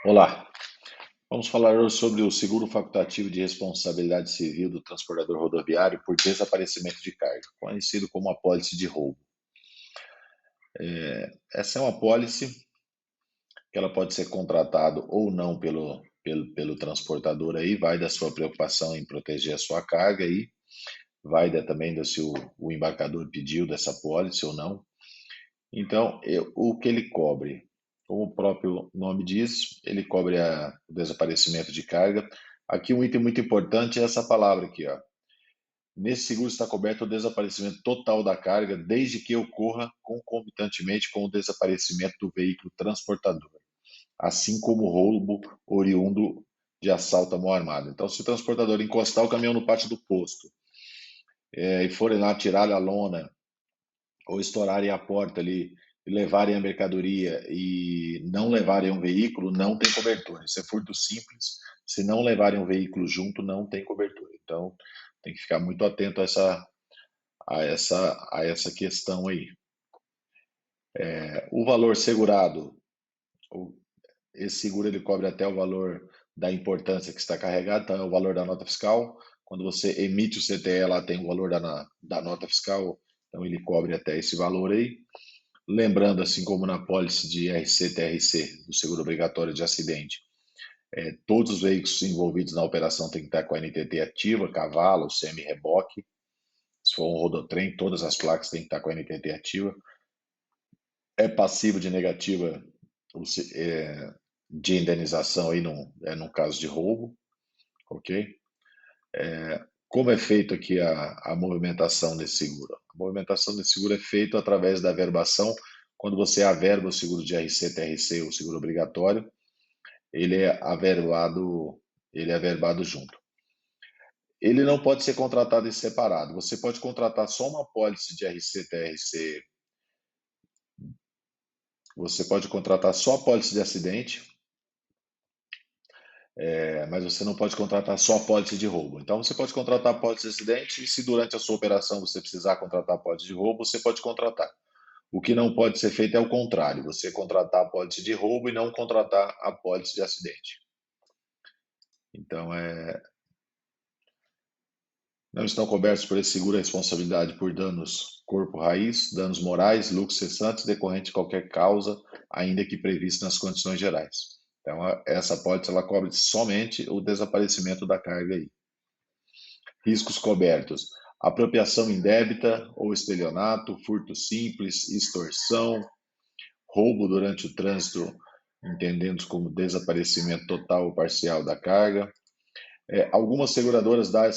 Olá, vamos falar hoje sobre o seguro facultativo de responsabilidade civil do transportador rodoviário por desaparecimento de carga, conhecido como apólice de roubo. Essa é uma apólice que ela pode ser contratada ou não pelo transportador aí, vai da sua preocupação em proteger a sua carga aí, também do se o embarcador pediu dessa apólice ou não. Então, o que ele cobre? Como o próprio nome diz, ele cobre o desaparecimento de carga. Aqui um item muito importante é essa palavra aqui, ó. Nesse seguro está coberto o desaparecimento total da carga, desde que ocorra concomitantemente com o desaparecimento do veículo transportador, assim como o roubo oriundo de assalto à mão armada. Então, se o transportador encostar o caminhão no pátio do posto e forem lá tirar a lona ou estourarem a porta ali e levarem a mercadoria e não levarem um veículo, não tem cobertura. Isso é furto simples. Se não levarem um veículo junto, não tem cobertura. Então, tem que ficar muito atento a essa questão aí. O valor segurado, esse seguro ele cobre até o valor da importância que está carregado, então é o valor da nota fiscal. Quando você emite o CTE, lá tem o valor da nota fiscal, então ele cobre até esse valor aí. Lembrando, assim como na pólice de RC-TRC, do seguro obrigatório de acidente, todos os veículos envolvidos na operação têm que estar com a NTT ativa, cavalo, semi-reboque. Se for um rodotrem, todas as placas têm que estar com a NTT ativa. É passivo de negativa de indenização aí no caso de roubo, ok? Como é feito aqui a movimentação desse seguro? A movimentação desse seguro é feita através da averbação. Quando você averba o seguro de RC, TRC, o seguro obrigatório, ele é averbado, ele é averbado junto. Ele não pode ser contratado em separado. Você pode contratar só uma apólice de RC, TRC. Você pode contratar só apólice de acidente, mas você não pode contratar só apólice de roubo. Então, você pode contratar apólice de acidente e se durante a sua operação você precisar contratar apólice de roubo, você pode contratar. O que não pode ser feito é o contrário, você contratar apólice de roubo e não contratar apólice de acidente. Então, não estão cobertos por esse seguro a responsabilidade por danos corpo raiz, danos morais, lucros cessantes decorrente de qualquer causa, ainda que previsto nas condições gerais. Então, essa apólice ela cobre somente o desaparecimento da carga aí. Riscos cobertos: apropriação indébita ou estelionato, furto simples, extorsão, roubo durante o trânsito, entendendo como desaparecimento total ou parcial da carga. Algumas seguradoras dão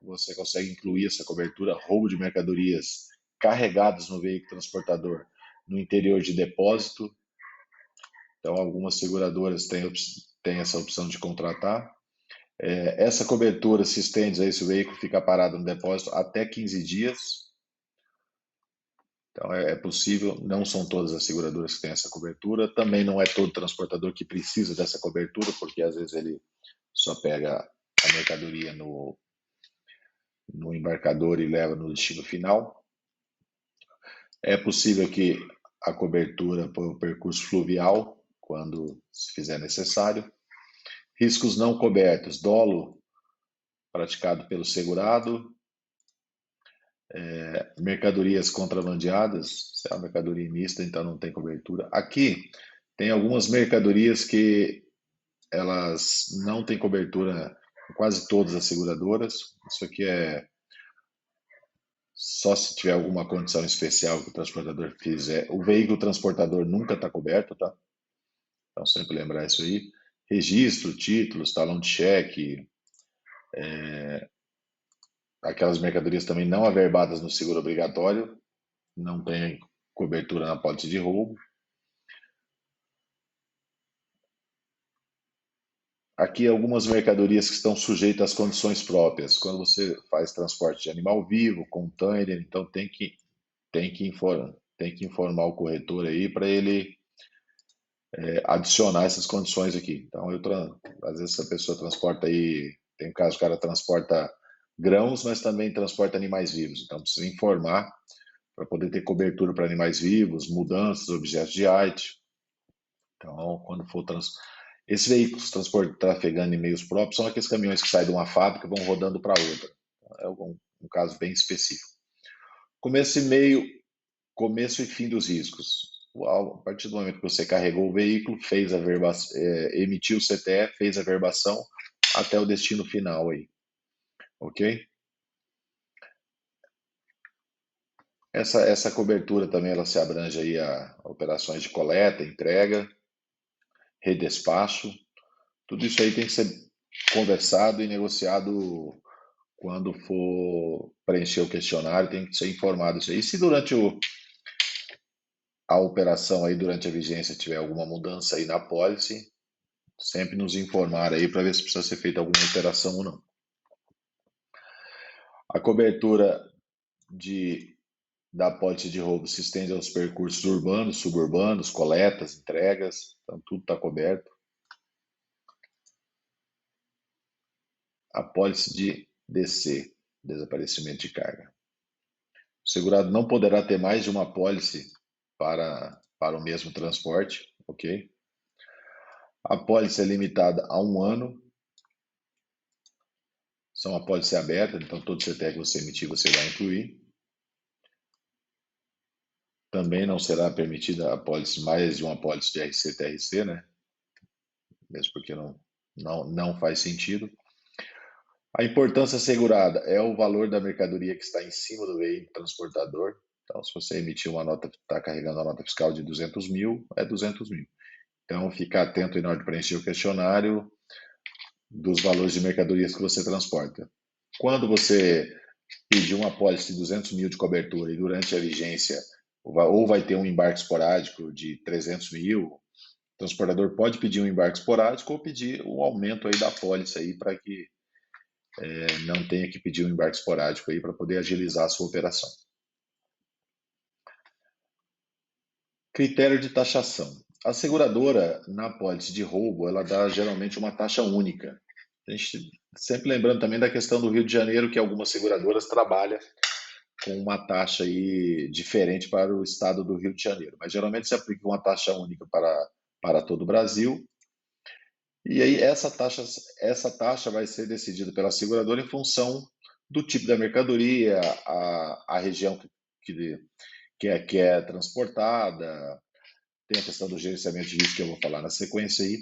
você consegue incluir essa cobertura, roubo de mercadorias carregadas no veículo transportador no interior de depósito. Então, algumas seguradoras têm essa opção de contratar. Essa cobertura se estende aí se o veículo fica parado no depósito até 15 dias. Então, é possível, não são todas as seguradoras que têm essa cobertura. Também não é todo transportador que precisa dessa cobertura, porque às vezes ele só pega a mercadoria no embarcador e leva no destino final. É possível que a cobertura por um percurso fluvial, quando se fizer necessário. Riscos não cobertos, dolo praticado pelo segurado, mercadorias contrabandeadas, se é uma mercadoria mista, então não tem cobertura. Aqui tem algumas mercadorias que elas não têm cobertura em quase todas as seguradoras. Isso aqui é só se tiver alguma condição especial que o transportador fizer. O veículo transportador nunca está coberto, tá? Então sempre lembrar isso aí. Registro, títulos, talão de cheque, aquelas mercadorias também não averbadas no seguro obrigatório, não tem cobertura na pólice de roubo. Aqui algumas mercadorias que estão sujeitas às condições próprias. Quando você faz transporte de animal vivo, container, então tem que informar o corretor aí para ele adicionar essas condições aqui. Então, às vezes a pessoa transporta aí, tem caso que o cara transporta grãos, mas também transporta animais vivos. Então, precisa informar para poder ter cobertura para animais vivos, mudanças, objetos de arte. Então, quando for esses veículos trafegando em meios próprios são aqueles caminhões que saem de uma fábrica e vão rodando para outra. É um caso bem específico. Começo e meio, começo e fim dos riscos. A partir do momento que você carregou o veículo, fez a emitiu o CTE, fez a verbação até o destino final aí, ok? Essa cobertura também ela se abrange aí a operações de coleta, entrega, redespacho. Tudo isso aí tem que ser conversado e negociado quando for preencher o questionário, tem que ser informado isso aí. E se durante a operação aí, durante a vigência, tiver alguma mudança aí na pólice, sempre nos informar aí para ver se precisa ser feita alguma alteração ou não. A cobertura da pólice de roubo se estende aos percursos urbanos, suburbanos, coletas, entregas, então tudo está coberto. A pólice de DC, desaparecimento de carga. O segurado não poderá ter mais de uma pólice para o mesmo transporte, ok? A pólice é limitada a 1 ano. São a pólice aberta, então todo CTE que você emitir, você vai incluir. Também não será permitida a pólice, mais de uma pólice de RC-TRC, né? Mesmo porque não faz sentido. A importância assegurada é o valor da mercadoria que está em cima do veículo transportador. Então, se você emitir uma nota, está carregando a nota fiscal de 200 mil, é 200 mil. Então, fica atento aí na hora de preencher o questionário dos valores de mercadorias que você transporta. Quando você pedir uma apólice de 200 mil de cobertura e durante a vigência ou vai ter um embarque esporádico de 300 mil, o transportador pode pedir um embarque esporádico ou pedir um aumento aí da apólice aí para que não tenha que pedir um embarque esporádico aí para poder agilizar a sua operação. Critério de taxação. A seguradora, na apólice de roubo, ela dá geralmente uma taxa única. A gente sempre lembrando também da questão do Rio de Janeiro, que algumas seguradoras trabalham com uma taxa aí diferente para o estado do Rio de Janeiro. Mas geralmente se aplica uma taxa única para todo o Brasil. E aí essa taxa vai ser decidida pela seguradora em função do tipo da mercadoria, a região que é transportada, tem a questão do gerenciamento de risco que eu vou falar na sequência aí.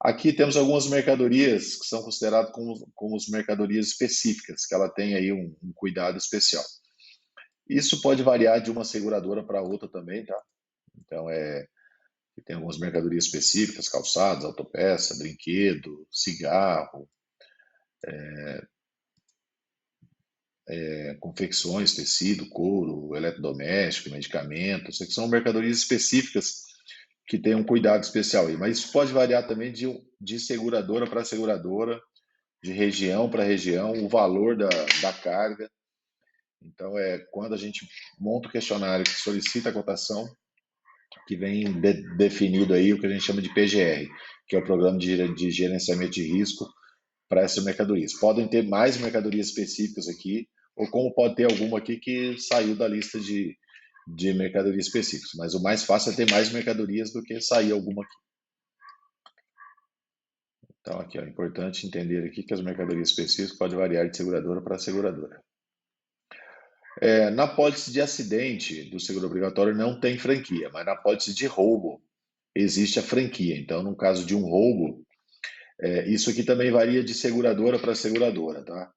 Aqui temos algumas mercadorias que são consideradas como as mercadorias específicas, que ela tem aí um cuidado especial. Isso pode variar de uma seguradora para outra também, tá? Então, tem algumas mercadorias específicas, calçados, autopeça, brinquedo, cigarro, confecções, tecido, couro, eletrodoméstico, medicamentos, que são mercadorias específicas que têm um cuidado especial aí. Mas isso pode variar também de seguradora para seguradora, de região para região, o valor da carga. Então, quando a gente monta o questionário que solicita a cotação, que vem definido aí o que a gente chama de PGR, que é o Programa de Gerenciamento de Risco para essas mercadorias. Podem ter mais mercadorias específicas aqui, ou como pode ter alguma aqui que saiu da lista de mercadorias específicas, mas o mais fácil é ter mais mercadorias do que sair alguma aqui. Então, aqui é importante entender aqui que as mercadorias específicas podem variar de seguradora para seguradora. Na apólice de acidente do seguro obrigatório não tem franquia, mas na apólice de roubo existe a franquia. Então, no caso de um roubo, isso aqui também varia de seguradora para seguradora, tá?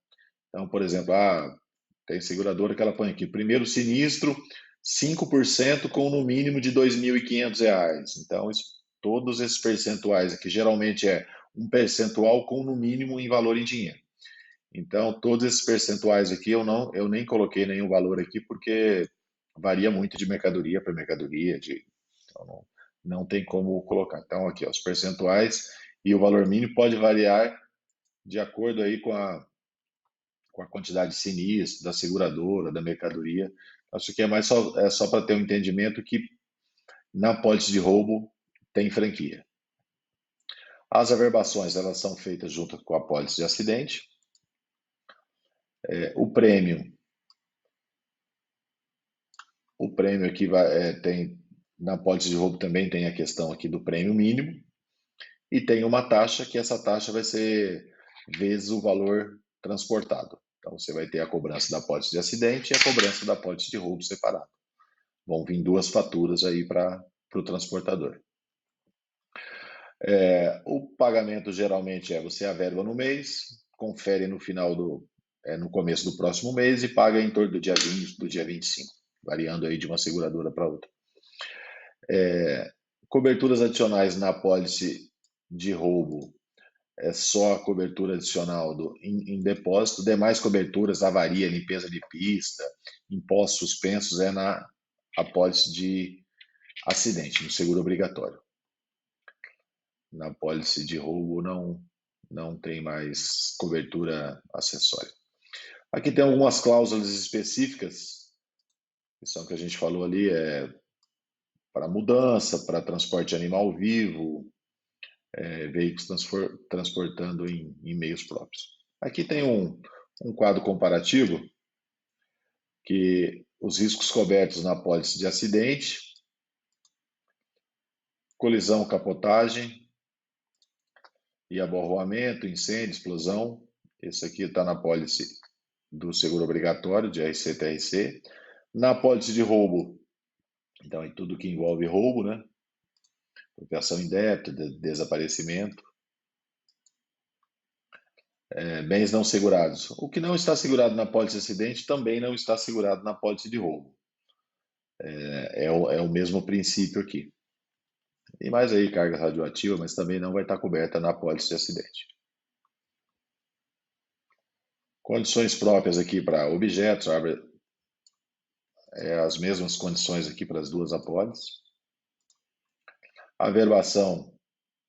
Então, por exemplo, tem seguradora que ela põe aqui, primeiro sinistro, 5% com no mínimo de R$ 2.500. Então, todos esses percentuais aqui, geralmente é um percentual com no mínimo em valor em dinheiro. Então, todos esses percentuais aqui, eu nem coloquei nenhum valor aqui, porque varia muito de mercadoria para mercadoria, então não tem como colocar. Então, aqui, ó, os percentuais e o valor mínimo pode variar de acordo aí com a quantidade de sinistro, da seguradora, da mercadoria. Acho que é só para ter um entendimento que na apólice de roubo tem franquia. As averbações, elas são feitas junto com a apólice de acidente. O prêmio aqui tem Na apólice de roubo também tem a questão aqui do prêmio mínimo e tem uma taxa que essa taxa vai ser vezes o valor transportado. Então você vai ter a cobrança da apólice de acidente e a cobrança da apólice de roubo separado. Vão vir duas faturas aí para o transportador. O pagamento geralmente você averba no mês, confere no final no começo do próximo mês e paga em torno do dia 20, do dia 25, variando aí de uma seguradora para outra. Coberturas adicionais na apólice de roubo é só a cobertura adicional em depósito. Demais coberturas, avaria, limpeza de pista, impostos suspensos é na apólice de acidente, no seguro obrigatório. Na apólice de roubo não tem mais cobertura acessória. Aqui tem algumas cláusulas específicas, que são que a gente falou ali, para mudança, para transporte de animal vivo, veículos transportando em meios próprios. Aqui tem um quadro comparativo que os riscos cobertos na apólice de acidente, colisão, capotagem e aborroamento, incêndio, explosão. Esse aqui está na apólice do seguro obrigatório de RC-TRC. Na apólice de roubo, então é tudo que envolve roubo, né? Apropriação indébita, desaparecimento. Bens não segurados. O que não está segurado na apólice de acidente também não está segurado na apólice de roubo. É o mesmo princípio aqui. E mais aí, carga radioativa, mas também não vai estar coberta na apólice de acidente. Condições próprias aqui para objetos, as mesmas condições aqui para as duas apólices. A averbação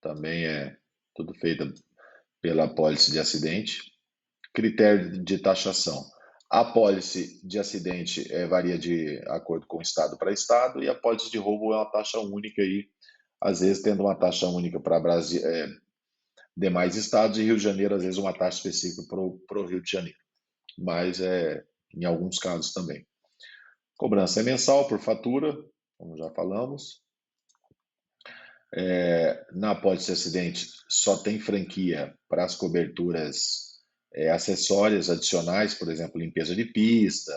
também é tudo feita pela apólice de acidente. Critério de taxação. A apólice de acidente varia de acordo com estado para estado e a apólice de roubo é uma taxa única aí, às vezes tendo uma taxa única para demais estados e Rio de Janeiro, às vezes uma taxa específica para o Rio de Janeiro, mas em alguns casos também. Cobrança é mensal por fatura, como já falamos. Na apólice de acidente só tem franquia para as coberturas acessórias adicionais, por exemplo, limpeza de pista,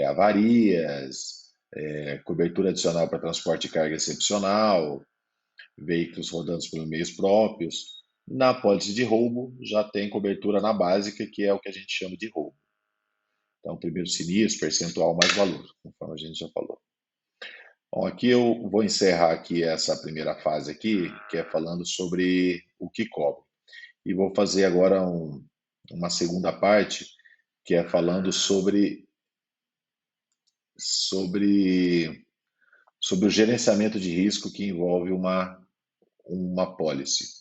avarias, cobertura adicional para transporte de carga excepcional, veículos rodando por meios próprios. Na apólice de roubo já tem cobertura na básica, que é o que a gente chama de roubo. Então, primeiro sinistro, percentual mais valor, conforme a gente já falou. Bom, aqui eu vou encerrar aqui essa primeira fase aqui, que é falando sobre o que cobre. E vou fazer agora uma segunda parte, que é falando sobre o gerenciamento de risco que envolve uma apólice.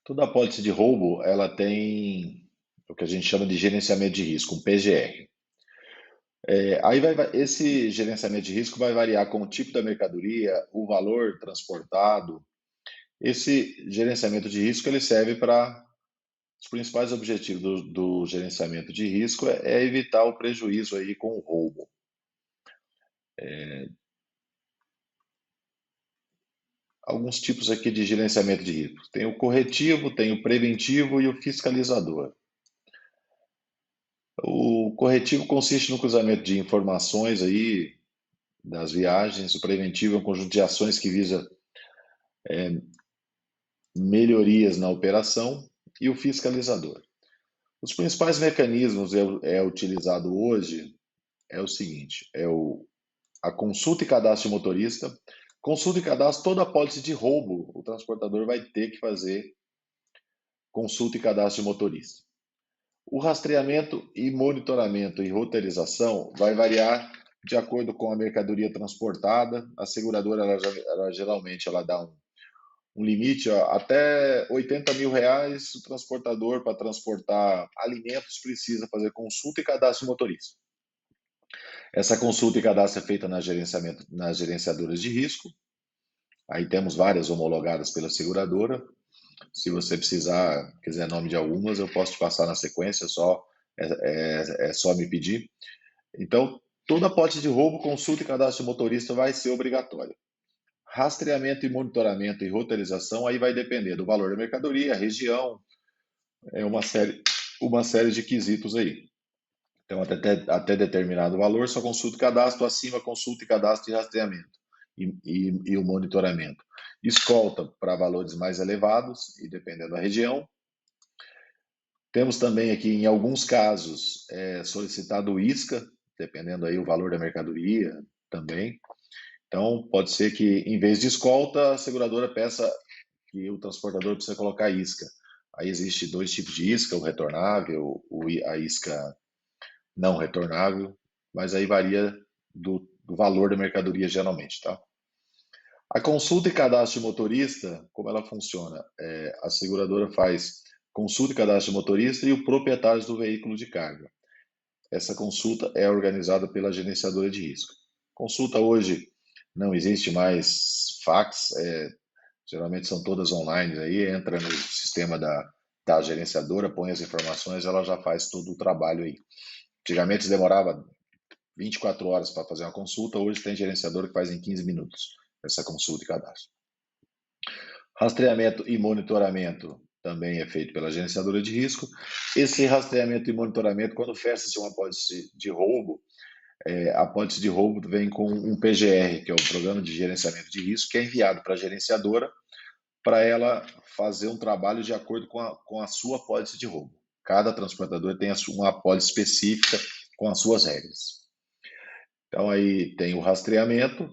Toda apólice de roubo, ela tem o que a gente chama de gerenciamento de risco, um PGR. Aí esse gerenciamento de risco vai variar com o tipo da mercadoria, o valor transportado. Esse gerenciamento de risco ele serve para os principais objetivos do gerenciamento de risco é evitar o prejuízo aí com o roubo. Alguns tipos aqui de gerenciamento de risco. Tem o corretivo, tem o preventivo e o fiscalizador. O corretivo consiste no cruzamento de informações aí das viagens. O preventivo é um conjunto de ações que visa melhorias na operação. E o fiscalizador. Os principais mecanismos utilizado hoje é o seguinte: a consulta e cadastro de motorista. Consulta e cadastro, toda apólice de roubo, o transportador vai ter que fazer consulta e cadastro de motorista. O rastreamento e monitoramento e roteirização vai variar de acordo com a mercadoria transportada. A seguradora, ela geralmente, ela dá um limite, até R$80 mil, o transportador, para transportar alimentos, precisa fazer consulta e cadastro de motorista. Essa consulta e cadastro é feita nas gerenciadoras de risco. Aí temos várias homologadas pela seguradora. Se você quiser nome de algumas, eu posso te passar na sequência, é só me pedir. Então, Toda apólice de roubo, consulta e cadastro de motorista vai ser obrigatório. Rastreamento e monitoramento e roteirização, aí vai depender do valor da mercadoria, região, uma série de quesitos aí. Então, até determinado valor, só consulta e cadastro, acima, consulta e cadastro e rastreamento e o monitoramento. Escolta para valores mais elevados e dependendo da região. Temos também aqui, em alguns casos, solicitado isca, dependendo aí o valor da mercadoria também. Então, pode ser que, em vez de escolta, a seguradora peça que o transportador precisa colocar isca. Aí existe dois tipos de isca, o retornável, a isca não retornável, mas aí varia do valor da mercadoria geralmente, tá? A consulta e cadastro de motorista, como ela funciona? A seguradora faz consulta e cadastro de motorista e o proprietário do veículo de carga. Essa consulta é organizada pela gerenciadora de risco. Consulta hoje não existe mais fax, geralmente são todas online, aí entra no sistema da gerenciadora, põe as informações, ela já faz todo o trabalho aí. Antigamente demorava 24 horas para fazer uma consulta, hoje tem gerenciador que faz em 15 minutos essa consulta e cadastro. Rastreamento e monitoramento também é feito pela gerenciadora de risco. Esse rastreamento e monitoramento, quando fecha-se uma apólice de roubo, a apólice de roubo vem com um PGR, que é o Programa de Gerenciamento de Risco, que é enviado para a gerenciadora para ela fazer um trabalho de acordo com a sua apólice de roubo. Cada transportador tem uma apólice específica com as suas regras. Então, aí tem o rastreamento,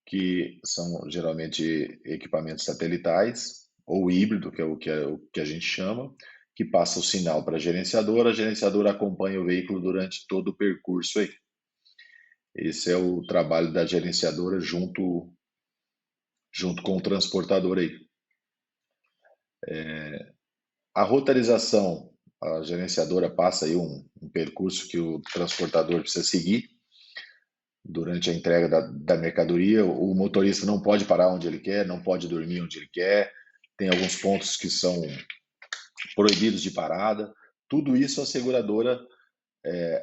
que são geralmente equipamentos satelitais, ou híbrido, que é o que a gente chama, que passa o sinal para a gerenciadora acompanha o veículo durante todo o percurso aí. Esse é o trabalho da gerenciadora junto com o transportador aí. A roteirização, a gerenciadora passa aí um percurso que o transportador precisa seguir durante a entrega da mercadoria. O motorista não pode parar onde ele quer, não pode dormir onde ele quer, tem alguns pontos que são proibidos de parada. Tudo isso a seguradora,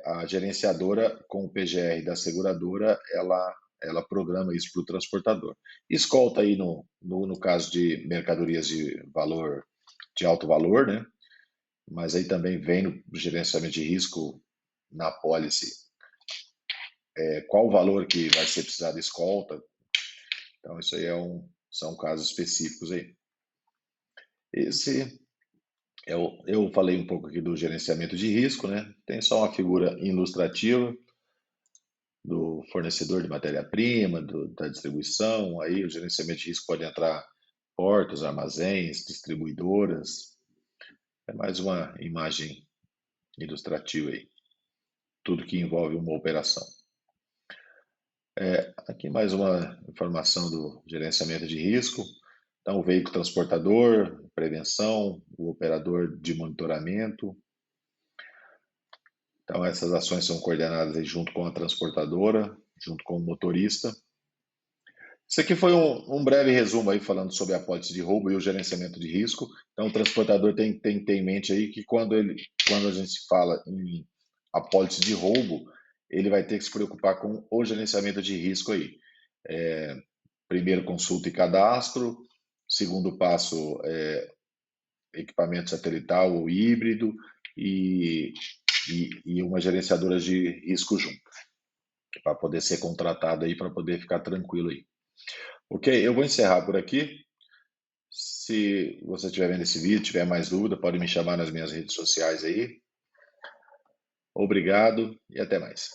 a gerenciadora com o PGR da seguradora, ela programa isso para o transportador. Escolta aí no caso de mercadorias de alto valor, né? Mas aí também vem no gerenciamento de risco na apólice qual o valor que vai ser precisado de escolta. Então isso aí são casos específicos aí. Esse eu falei um pouco aqui do gerenciamento de risco, né? Tem só uma figura ilustrativa do fornecedor de matéria-prima, da distribuição. Aí o gerenciamento de risco pode entrar portos, armazéns, distribuidoras. É mais uma imagem ilustrativa aí. Tudo que envolve uma operação. Aqui mais uma informação do gerenciamento de risco. Então, o veículo transportador, prevenção, o operador de monitoramento. Então, essas ações são coordenadas aí junto com a transportadora, junto com o motorista. Isso aqui foi um breve resumo aí falando sobre a apólice de roubo e o gerenciamento de risco. Então, o transportador tem que ter em mente aí que quando a gente fala em apólice de roubo, ele vai ter que se preocupar com o gerenciamento de risco aí. Primeiro, consulta e cadastro. Segundo passo, equipamento satelital ou híbrido e uma gerenciadora de risco junto, para poder ser contratado aí, para poder ficar tranquilo aí. Ok, eu vou encerrar por aqui. Se você estiver vendo esse vídeo, tiver mais dúvida, pode me chamar nas minhas redes sociais aí. Obrigado e até mais.